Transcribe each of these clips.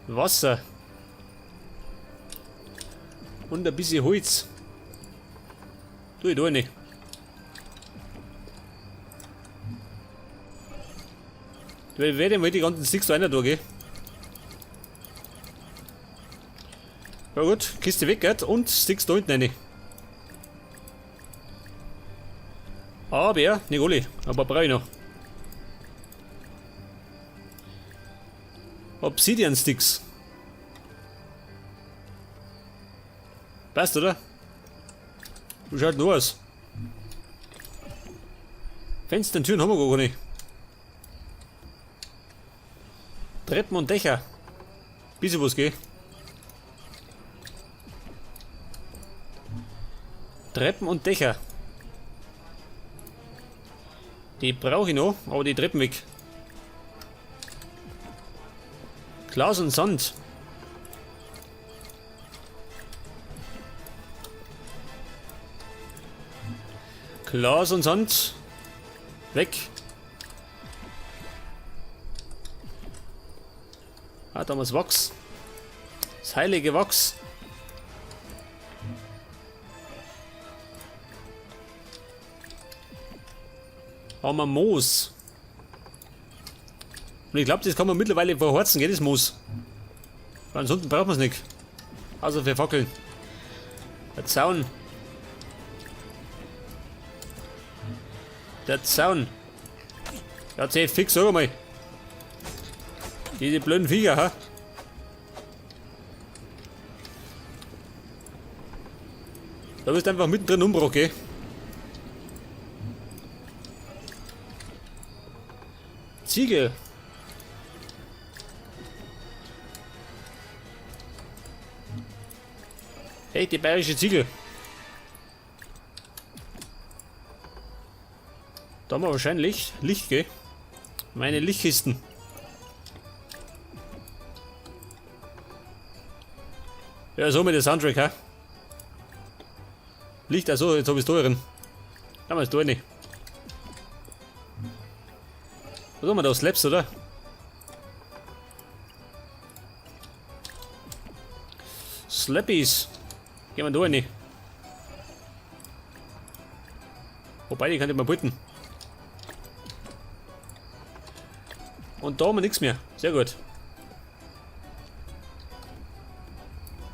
Wasser. Und ein bisschen Holz. Tu ich da nicht. Ich werde mal die ganzen Sticks da rein da gehen. Ja gut, Kiste weg, geht, und Sticks da unten rein. Aber, nicht alle, aber brauche ich noch. Obsidian Sticks. Passt, oder? Wie schaut denn aus? Fenster und Türen haben wir gar nicht. Treppen und Dächer. Bisschen was geht. Treppen und Dächer. Die brauche ich noch, aber die Treppen weg. Glas und Sand. Glas und Sand. Weg. Ah, da haben wir das Wachs. Das heilige Wachs. Haben wir Moos. Und ich glaube, das kann man mittlerweile verhorzen, geht das Moos. Ansonsten braucht man es nicht. Also für Fackeln. Der Zaun. Der Zaun. Ja, zäh, fix, sag mal. Diese blöden Viecher, ha? Da bist du einfach mittendrin Umbruch, gell? Ziegel. Hey, die bayerische Ziegel. Da haben wir wahrscheinlich Licht, gell? Meine Lichtkisten. Ja, so mit der Soundtrack, ha? Licht, also, jetzt hab ich's da drin. Haben wir es da nicht. Was haben wir da? Slaps, oder? Slappies. Gehen wir da rein. Wobei, die kann ich mal putten. Und da haben wir nichts mehr. Sehr gut.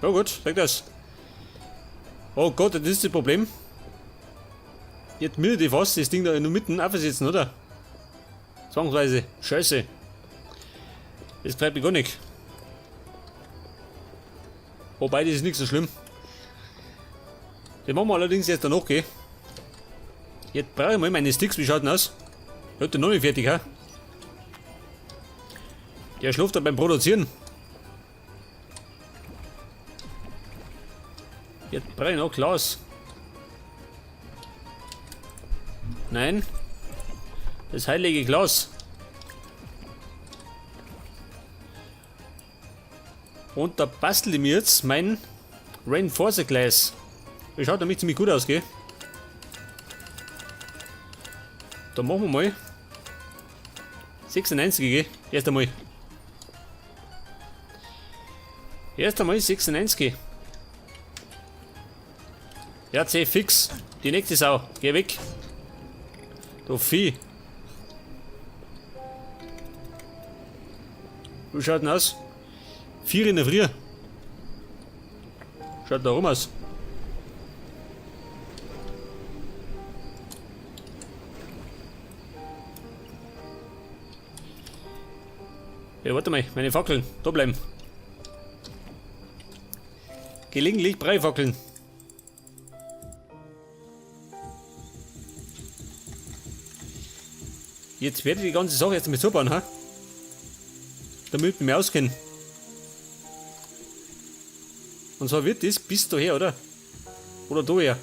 Ja gut, sag das. Oh Gott, das ist das Problem. Jetzt mir die fast das Ding da in der Mitte aufsetzen, oder? Zwangsweise. Scheiße. Das gefällt mir gar nicht. Wobei, das ist nicht so schlimm. Den machen wir allerdings jetzt danach, gell? Jetzt brauche ich mal meine Sticks, wie schaut denn aus? Hat der noch nicht fertig, ha? Der schläft da beim Produzieren. Jetzt brauche ich noch Glas. Nein. Das heilige Glas. Und da bastel ich mir jetzt mein Reinforcer Glas. Das schaut nämlich ziemlich gut aus, gell? Da machen wir mal 96, gell? Erst einmal. Erst einmal 96. Ja, C fix. Die nächste Sau. Geh weg. Du Vieh. Wie schaut denn aus? 4 in der Früh. Schaut da rum aus. Ja, warte mal, meine Fackeln, da bleiben. Gelegentlich Breifackeln. Jetzt werde ich die ganze Sache jetzt mal so bauen, ha? Damit wir mich auskennen. Und zwar wird das bis daher, oder? Oder daher.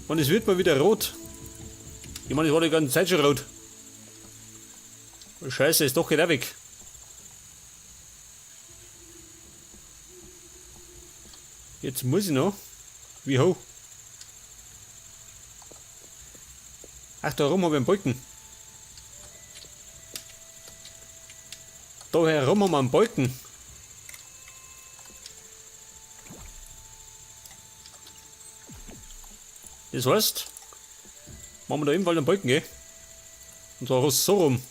Und es wird mal wieder rot. Ich meine, es war die ganze Zeit schon rot. Scheiße, ist doch wieder weg. Jetzt muss ich noch. Wie hoch? Ach, da herum habe ich einen Balken. Da herum haben wir einen Balken. Das heißt, machen wir da ebenfalls einen Balken, gell? Und zwar so rum.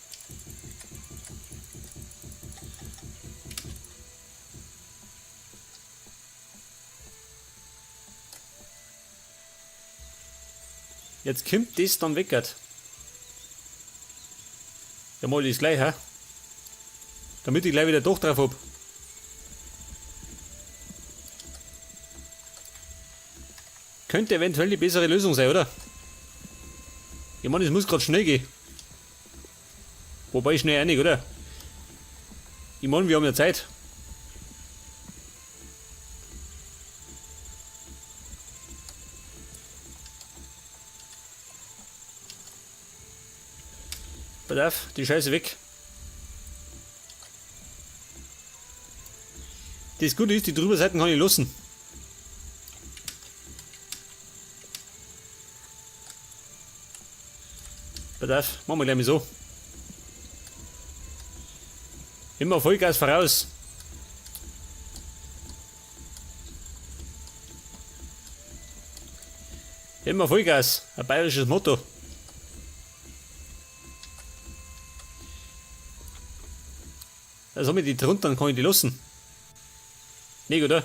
Jetzt kommt das dann weg. Ja, mal das gleich, hä? Damit ich gleich wieder doch drauf hab. Könnte eventuell die bessere Lösung sein, oder? Ich meine, es muss gerade schnell gehen. Wobei schnell einig, oder? Ich meine, wir haben ja Zeit. Pass auf, die Scheiße weg. Das Gute ist, die Drüberseiten kann ich lassen. Pass auf, machen wir gleich mal so. Immer Vollgas voraus. Immer Vollgas, ein bayerisches Motto. Also haben wir die drunter, dann kann ich die lassen. Nicht, oder?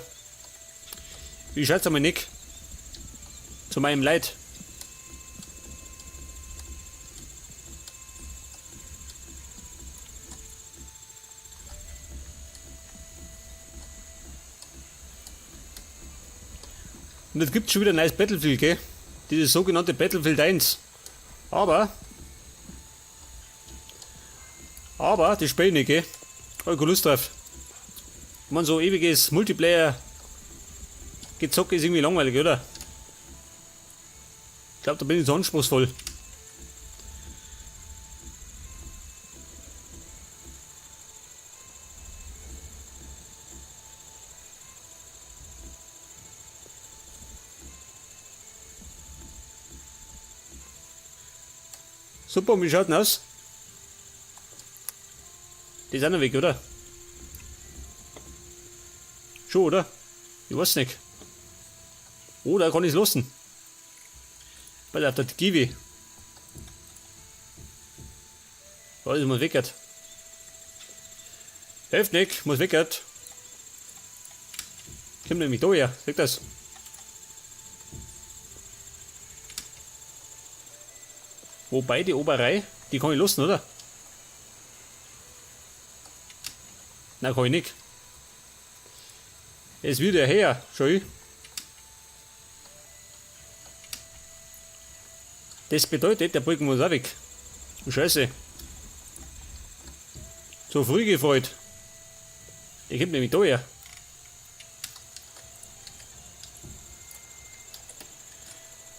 Wie schaut's einmal nicht? Zu meinem Leid. Und jetzt gibt es schon wieder ein neues Battlefield, gell? Dieses sogenannte Battlefield 1. Aber das Spiel nicht, gell? Hab ich keine Lust drauf. Ich meine, so ewiges Multiplayer-Gezocke ist irgendwie langweilig, oder? Ich glaube, da bin ich so anspruchsvoll. Super, wie schaut denn aus? Die ist auch noch weg, oder? Schon, oder? Ich weiß nicht. Oder kann ich es lassen? Weil auf der Kiwi. Da ist man weg. Hilft nicht, muss weg. Kommt nämlich da her, seht das? Wobei die Oberei, die kann ich lassen, oder? Nein, kann ich nicht. Es wird ja her, schau ich. Das bedeutet, der Balken muss auch weg. Scheiße. So früh gefreut. Der kommt nämlich da her.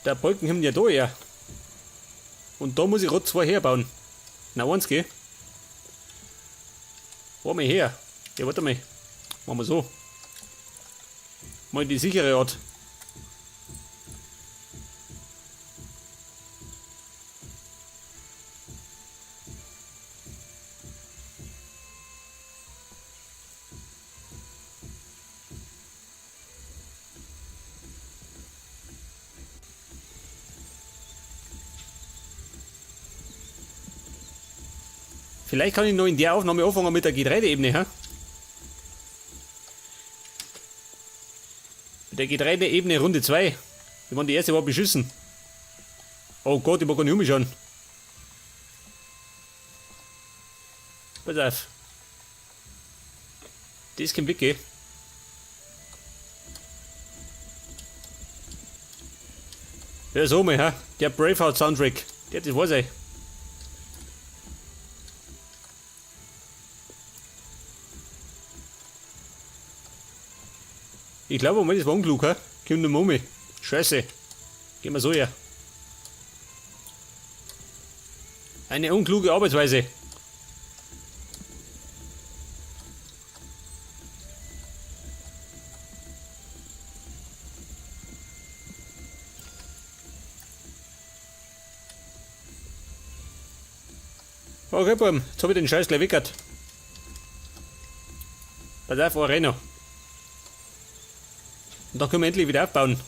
Der Balken kommt ja da her. Und da muss ich gerade zwei herbauen. Na, eins geh. Warte mal her. Ja, warte mal. Machen wir so. Mal die sichere Art. Vielleicht kann ich noch in der Aufnahme anfangen mit der Getreideebene, hä? Mit der Getreideebene Runde 2. Wir waren die erste war beschissen. Oh Gott, ich mag gar nicht umschauen. Pass auf. Das kommt weg, gell? Ja, so mal, hä? Der Braveheart Soundtrack. Das weiß ich. Ich glaube, das war unklug, hä? Kommt nicht mehr um mich. Scheiße. Gehen wir so her. Eine unkluge Arbeitsweise. Okay, Buben, jetzt habe ich den Scheiß gleich weggehört. Pass auf, ein Renner. Und dann können wir endlich wieder aufbauen.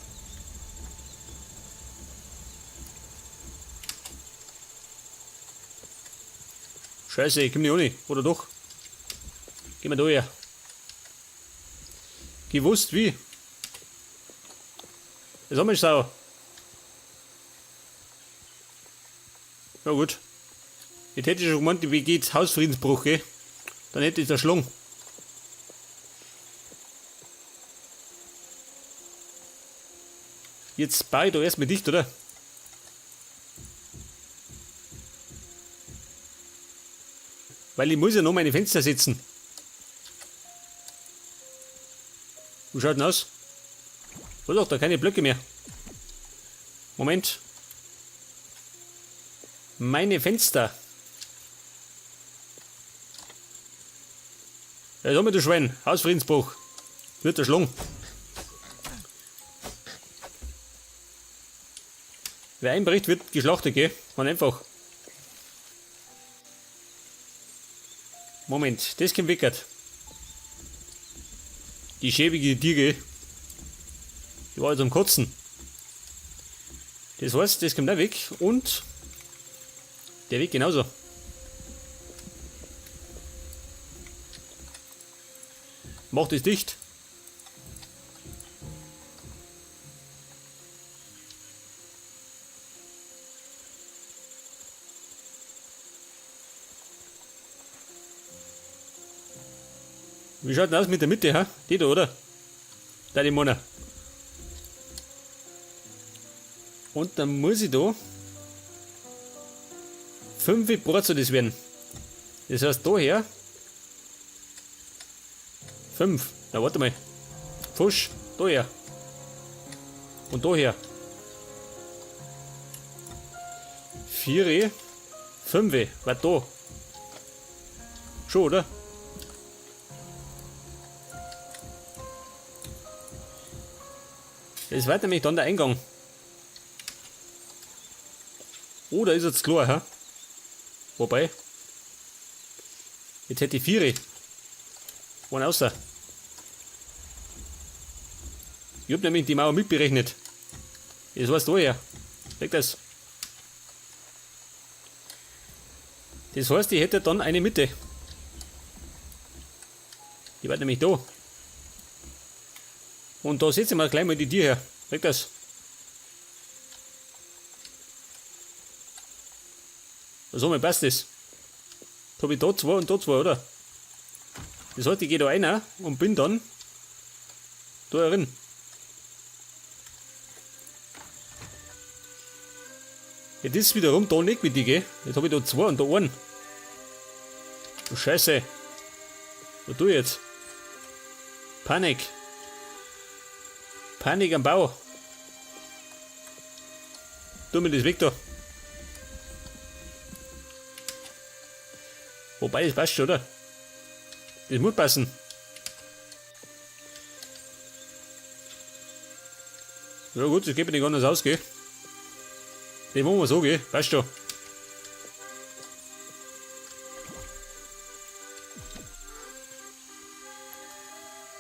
Scheiße, ich komm nicht ohne. Oder doch? Geh mal da her. Gewusst wie. Das haben wir sauer. Ja gut. Jetzt hätte ich schon gemeint, wie geht's Hausfriedensbruch, gell? Dann hätte ich erschlungen. Jetzt baue ich da erstmal dicht, oder? Weil ich muss ja noch meine Fenster setzen. Wie schaut denn aus? Oh doch, da keine Blöcke mehr. Moment. Meine Fenster. Ja, da mit du Schwein. Hausfriedensbruch. Wird erschlungen. Wer einbricht, wird geschlachtet, gell? Man einfach. Moment, das kommt weg. Die schäbige Tiere. Die war jetzt am Kotzen. Das heißt, das kommt auch weg und der Weg genauso. Macht es dicht. Wie schaut denn aus mit der Mitte, ha? Die da, oder? Da die Mona. Und dann muss ich da 5 Brot das werden. Das heißt daher 5. Na warte mal. Fusch, daher. Und daher. 4, 5. Was da? Schon, oder? Das war nämlich dann der Eingang. Oh, da ist jetzt klar, ha? Wobei. Jetzt hätte ich 4. Wann außer? Ich hab nämlich die Mauer mitberechnet. Das war's daher. Weg das. Das heißt, ich hätte dann eine Mitte. Die war nämlich da. Und da setzen wir gleich mal die Tiere her. Weg das. So, mir passt das. Jetzt habe ich da 2 und da 2, oder? Das heißt, ich gehe da rein und bin dann da drin. Jetzt ist wiederum da nicht mit die, gell? Jetzt habe ich da 2 und da 1. Oh, Scheiße. Was tue ich jetzt? Panik. Panik am Bau. Tu mir das weg da. Wobei, das passt schon, oder? Das muss passen. Ja gut, das geht mir nicht anders aus, gell? Den machen wir so, gell? Passt schon.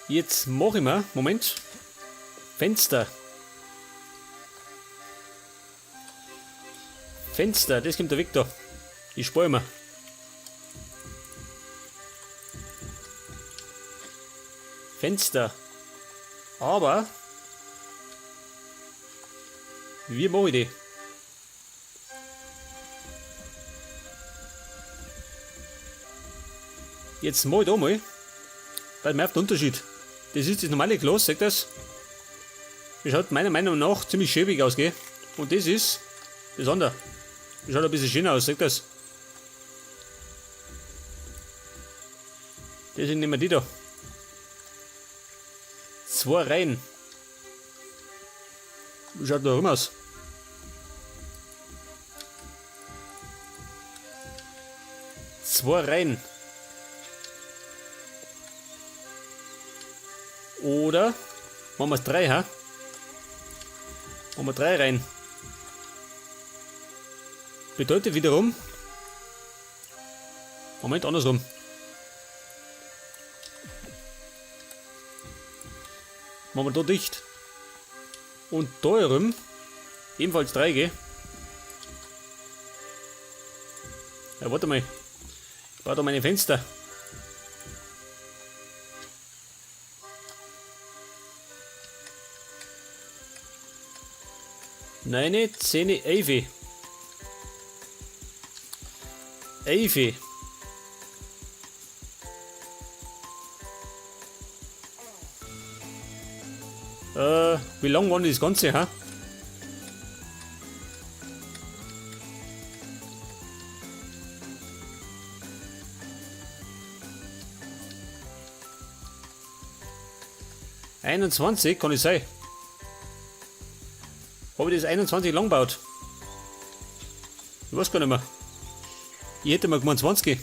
Jetzt mache ich mal, Moment, Fenster. Fenster, das kommt da weg da. Ich spare mal. Fenster. Aber wie mache ich die? Jetzt mache ich da mal. Weil man auf den Unterschied. Das ist das normale Glas, seht ihr das? Das schaut meiner Meinung nach ziemlich schäbig aus, gell? Und das ist das andere. Das schaut ein bisschen schöner aus, seht ihr das? Deswegen nehmen wir die da. 2 Reihen. Wie schaut da rum aus? Zwei Reihen. Oder machen wir es 3, ha? Machen wir 3 Reihen. Bedeutet wiederum, Moment, andersrum. Machen wir da dicht. Und da herum ebenfalls 3, gell? Ja, warte mal. Ich baue da meine Fenster. Nein, 10, 11. 11. Wie lang war denn das Ganze, ha? ...21 kann es sein. Habe ich das 21 lang gebaut? Ich weiß gar nicht mehr. Ich hätte mal gemeint 20.